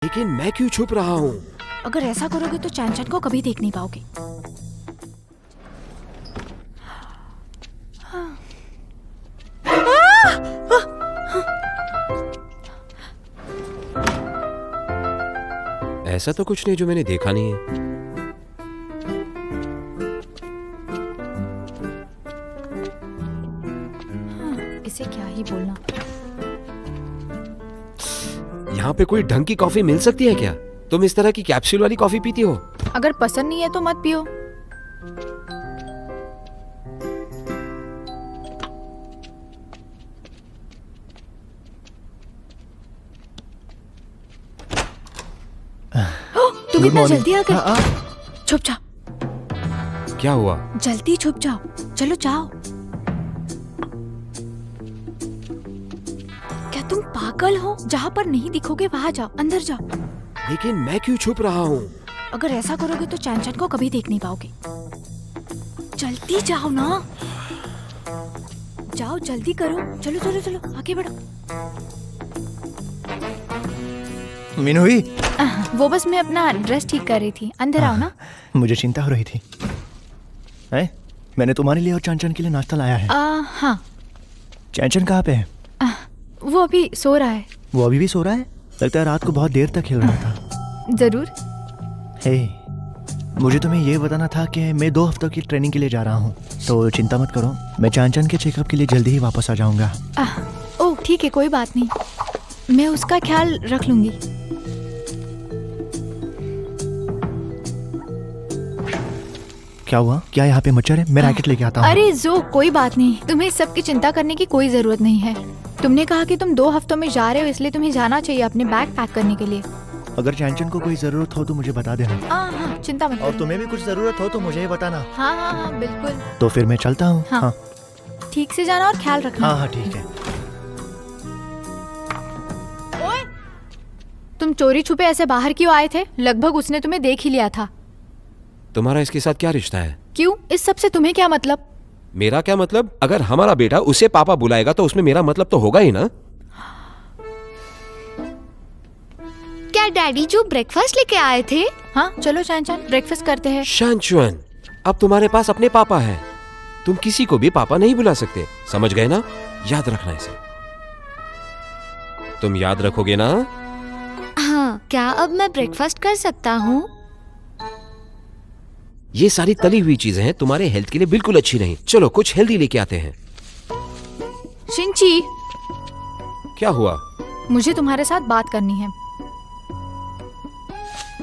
लेकिन मैं क्यों छुप रहा हूँ? अगर ऐसा करोगे तो चैन को कभी देख नहीं पाओगे। ऐसा तो कुछ नहीं जो मैंने देखा नहीं है। इसे क्या ही बोलना। यहाँ पे कोई ढंग की कॉफी मिल सकती है क्या? तुम इस तरह की कैप्सूल वाली कॉफी पीती हो? अगर पसंद नहीं है तो मत पियो। तुम इतना जल्दी आ गए? छुप जाओ। क्या हुआ? जल्दी छुप जाओ। चलो जाओ। क्या तुम पागल हो? जहाँ पर नहीं दिखोगे वहाँ जाओ, अंदर जाओ। लेकिन मैं क्यों छुप रहा हूँ? अगर ऐसा करोगे तो चैन को कभी देख नहीं पाओगे। जल्दी जाओ ना। जाओ जल्दी करो। चलो चलो चलो आगे बढ़ो। मीनू हुई? वो बस मैं अपना ड्रेस ठीक कर रही थी। अंदर आओ ना। मुझे चिंता हो रही थी। मैंने तुम्हारे लिए और चांचन के लिए नाश्ता लाया है। हाँ। चांचन कहाँ पे है? वो अभी सो रहा है। वो अभी भी सो रहा है? लगता है रात को बहुत देर तक खेल रहा था। जरूर। हे, मुझे तुम्हें ये बताना था कि मैं 2 हफ्तों की ट्रेनिंग के लिए जा रहा हूँ, तो चिंता मत करो, मैं चांचन के चेकअप के लिए जल्दी ही वापस आ जाऊंगा। ओह ठीक है, कोई बात नहीं, मैं उसका ख्याल रख लूंगी। क्या हुआ? क्या यहाँ पे मच्छर है? मैं रैकेट लेके आता हूँ। अरे जो कोई बात नहीं, तुम्हें इस सब की चिंता करने की कोई जरूरत नहीं है। तुमने कहा कि तुम 2 हफ्तों में जा रहे हो, इसलिए तुम्हें जाना चाहिए अपने बैग पैक करने के लिए। अगर चांचन को कोई जरूरत हो तो मुझे बता देना। हाँ चिंता मत और करो। तुम्हें भी कुछ जरूरत हो तो मुझे ही बताना। हाँ बिल्कुल। तो फिर मैं चलता हूँ। हाँ। ठीक से जाना और ख्याल रखना। हाँ ठीक है। ओए, तुम चोरी छुपे ऐसे बाहर क्यों आए थे? लगभग उसने तुम्हें देख ही लिया था। तुम्हारा इसके साथ क्या रिश्ता है? क्यों? इस सब से तुम्हें क्या मतलब? मेरा क्या मतलब? अगर हमारा बेटा उसे पापा बुलाएगा तो उसमें मेरा मतलब तो होगा ही ना। क्या डैडी जो ब्रेकफास्ट लेके आए थे? हाँ चलो चान ब्रेकफास्ट करते हैं। शांचुअन, अब तुम्हारे पास अपने पापा हैं, तुम किसी को भी पापा नहीं बुला सकते, समझ गए ना? याद रखना इसे। तुम याद रखोगे ना? हाँ, क्या अब मैं ब्रेकफास्ट कर सकता हूँ? ये सारी तली हुई चीजें हैं, तुम्हारे हेल्थ के लिए बिल्कुल अच्छी नहीं। चलो कुछ हेल्दी लेके आते हैं। शिंची, क्या हुआ? मुझे तुम्हारे साथ बात करनी है।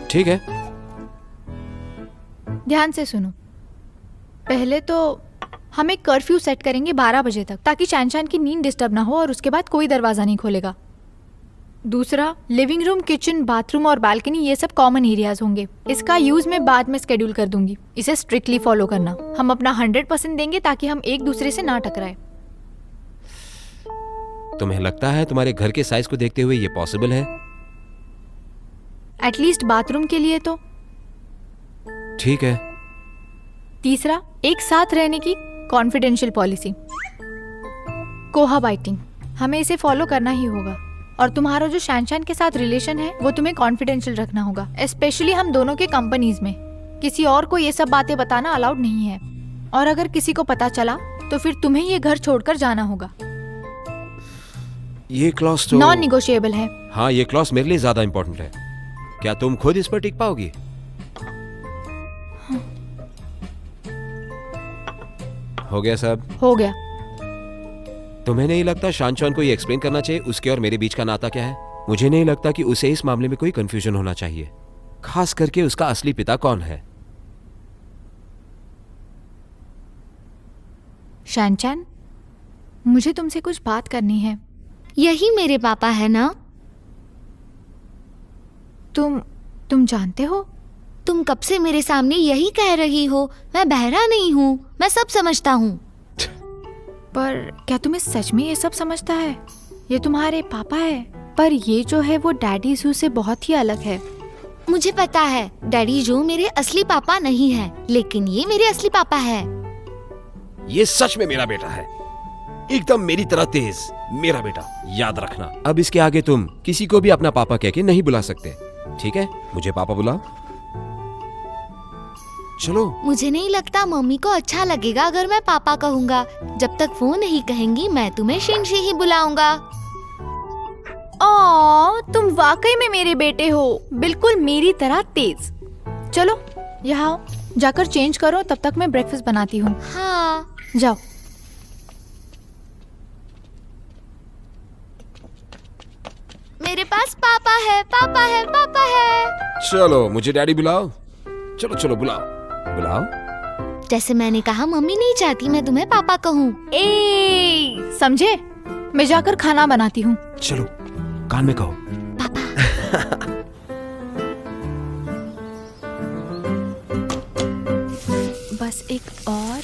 ठीक है। ध्यान से सुनो। पहले तो हम एक कर्फ्यू सेट करेंगे 12 बजे तक, ताकि चान की नींद डिस्टर्ब ना हो, और उसके बाद कोई दरवाजा नहीं खोलेगा। दूसरा, लिविंग रूम, किचन, बाथरूम और बालकनी ये सब कॉमन एरियाज होंगे। इसका यूज मैं बाद में शेड्यूल कर दूंगी। इसे स्ट्रिक्टली फॉलो करना। हम अपना 100% देंगे ताकि हम एक दूसरे से ना टकराए। तुम्हें लगता है तुम्हारे घर के साइज को देखते हुए ये पॉसिबल है? एटलीस्ट बाथरूम के लिए तो। ठीक है। तीसरा, एक साथ रहने की कॉन्फिडेंशियल पॉलिसी, कोहाबाइटिंग, हमें इसे फॉलो करना ही होगा। और तुम्हारा जो शान के साथ रिलेशन है वो तुम्हें कॉन्फिडेंशियल रखना होगा, स्पेशली हम दोनों के कंपनीज में। किसी और को ये सब बातें बताना अलाउड नहीं है, और अगर किसी को पता चला तो फिर तुम्हें ये घर छोड़कर जाना होगा। ये क्लॉज तो नॉन निगोशिएबल है। हाँ, ये क्लॉज मेरे लिए ज्यादा इंपॉर्टेंट है। क्या तुम खुद इस पर टिक पाओगी? हो गया सब? हो गया। तुम्हें नहीं लगता शांचवान को ये एक्सप्लेन करना चाहिए उसके और मेरे बीच का नाता क्या है? मुझे नहीं लगता कि उसे इस मामले में कोई कंफ्यूजन होना चाहिए, खास करके उसका असली पिता कौन है। शान, मुझे तुमसे कुछ बात करनी है। यही मेरे पापा है ना? तुम जानते हो, तुम कब से मेरे सामने यही कह रही हो। मैं बहरा नहीं हूँ, मैं सब समझता हूँ। पर क्या तुम्हें सच में ये सब समझता है? ये तुम्हारे पापा है, पर ये जो है वो डैडी जू से बहुत ही अलग है। मुझे पता है डैडी जो मेरे असली पापा नहीं है, लेकिन ये मेरे असली पापा है। ये सच में मेरा बेटा है, एकदम मेरी तरह तेज। मेरा बेटा, याद रखना। अब इसके आगे तुम किसी को भी अपना पापा कह के नहीं बुला सकते। ठीक है, मुझे पापा बुलाओ। चलो। मुझे नहीं लगता मम्मी को अच्छा लगेगा अगर मैं पापा कहूँगा। जब तक वो नहीं कहेंगी मैं तुम्हें शिनशी ही बुलाऊंगा। तुम वाकई में मेरे बेटे हो, बिल्कुल मेरी तरह तेज। चलो यहाँ आओ, जाकर चेंज करो, तब तक मैं ब्रेकफास्ट बनाती हूँ। हाँ। जाओ। मेरे पास पापा है, पापा है, पापा है। चलो, मुझे डैडी बुलाओ। चलो चलो, बुलाओ बुलाओ। जैसे मैंने कहा, मम्मी नहीं चाहती मैं तुम्हें पापा कहूँ। समझे? मैं जाकर खाना बनाती हूँ। चलो, कान में कहो। बस एक और।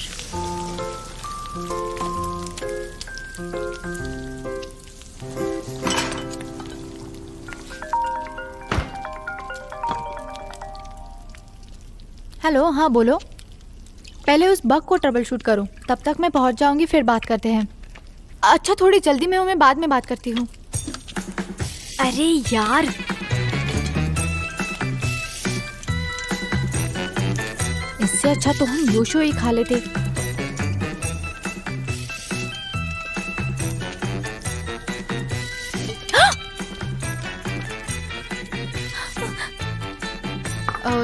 हेलो, हाँ बोलो। पहले उस बग को ट्रबल शूट करो, तब तक मैं पहुंच जाऊंगी, फिर बात करते हैं। अच्छा, थोड़ी जल्दी में हूँ, मैं बाद में बात करती हूँ। अरे यार, इससे अच्छा तो हम योशो ही खा लेते।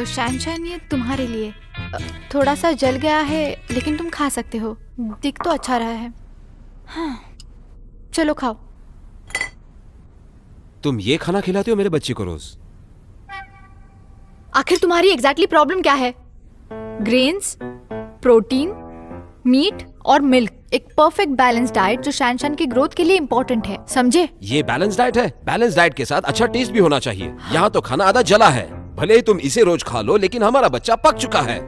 शैन, ये तुम्हारे लिए। थोड़ा सा जल गया है, लेकिन तुम खा सकते हो। दिख तो अच्छा रहा है। हाँ, चलो खाओ। तुम ये खाना खिलाते हो मेरे बच्चे को रोज? आखिर तुम्हारी एग्जैक्टली प्रॉब्लम क्या है? ग्रेन्स, प्रोटीन, मीट और मिल्क, एक परफेक्ट बैलेंस डाइट जो शैन की ग्रोथ के लिए इम्पोर्टेंट है, समझे? ये बैलेंस डाइट है? बैलेंस डाइट के साथ अच्छा टेस्ट भी होना चाहिए। यहाँ तो खाना आधा जला है। भले ही तुम इसे रोज खा लो, लेकिन हमारा बच्चा पक चुका है।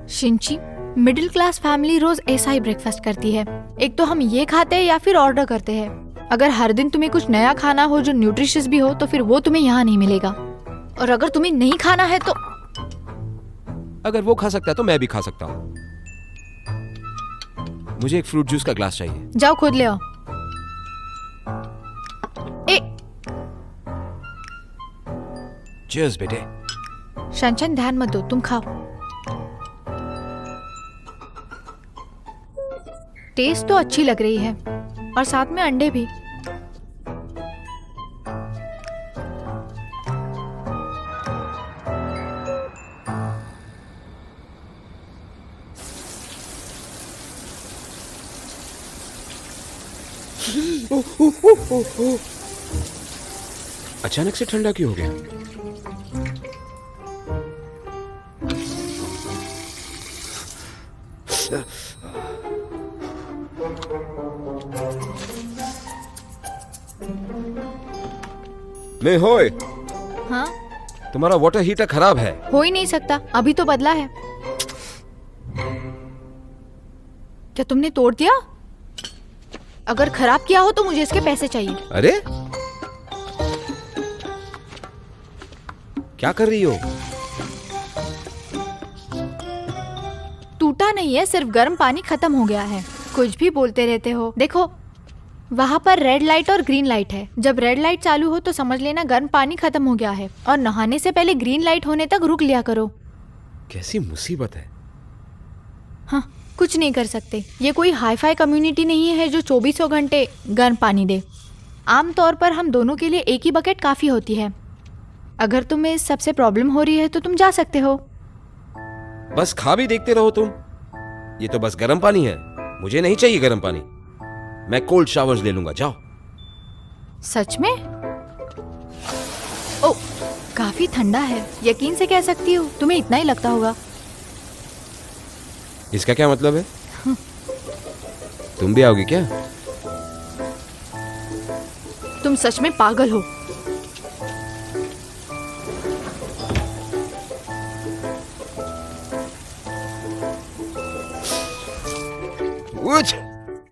शिंची, मिडिल क्लास फैमिली रोज ऐसा ही ब्रेकफास्ट करती है। एक तो हम ये खाते हैं या फिर ऑर्डर करते हैं। अगर हर दिन तुम्हें कुछ नया खाना हो जो न्यूट्रिशियस भी हो, तो फिर वो तुम्हें यहाँ नहीं मिलेगा। और अगर तुम्हें नहीं खाना है तो अगर वो खा सकता है तो मैं भी खा सकता हूँ। मुझे एक फ्रूट जूस का ग्लास चाहिए। जाओ खुद ले आओ। चीयर्स बेटे। शनशन, ध्यान मत दो, तुम खाओ। टेस्ट तो अच्छी लग रही है, और साथ में अंडे भी। अचानक से ठंडा क्यों हो गया? होय, हाँ, तुम्हारा वाटर हीटर खराब है। हो ही नहीं सकता, अभी तो बदला है। क्या तुमने तोड़ दिया? अगर खराब किया हो तो मुझे इसके पैसे चाहिए। अरे क्या कर रही हो? टूटा नहीं है, सिर्फ गर्म पानी खत्म हो गया है। कुछ भी बोलते रहते हो। देखो, वहाँ पर रेड लाइट और ग्रीन लाइट है। जब रेड लाइट चालू हो तो समझ लेना गर्म पानी खत्म हो गया है, और नहाने से पहले ग्रीन लाइट होने तक रुक लिया करो। कैसी मुसीबत है। हाँ, कुछ नहीं कर सकते। ये कोई हाई-फाई कम्युनिटी नहीं है जो 24 घंटे गर्म पानी दे। आमतौर पर हम दोनों के लिए एक ही बकेट काफ़ी होती है। अगर तुम्हें इस सबसे प्रॉब्लम हो रही है तो तुम जा सकते हो। बस खा भी देखते रहो तुम। ये तो बस गर्म पानी है, मुझे नहीं चाहिए गर्म पानी। मैं कोल्ड शावर्स ले लूंगा, जाओ। सच में? ओ, काफी ठंडा है। यकीन से कह सकती हूँ, तुम्हें इतना ही लगता होगा। इसका क्या मतलब है? तुम भी आओगी क्या? तुम सच में पागल हो। उठ!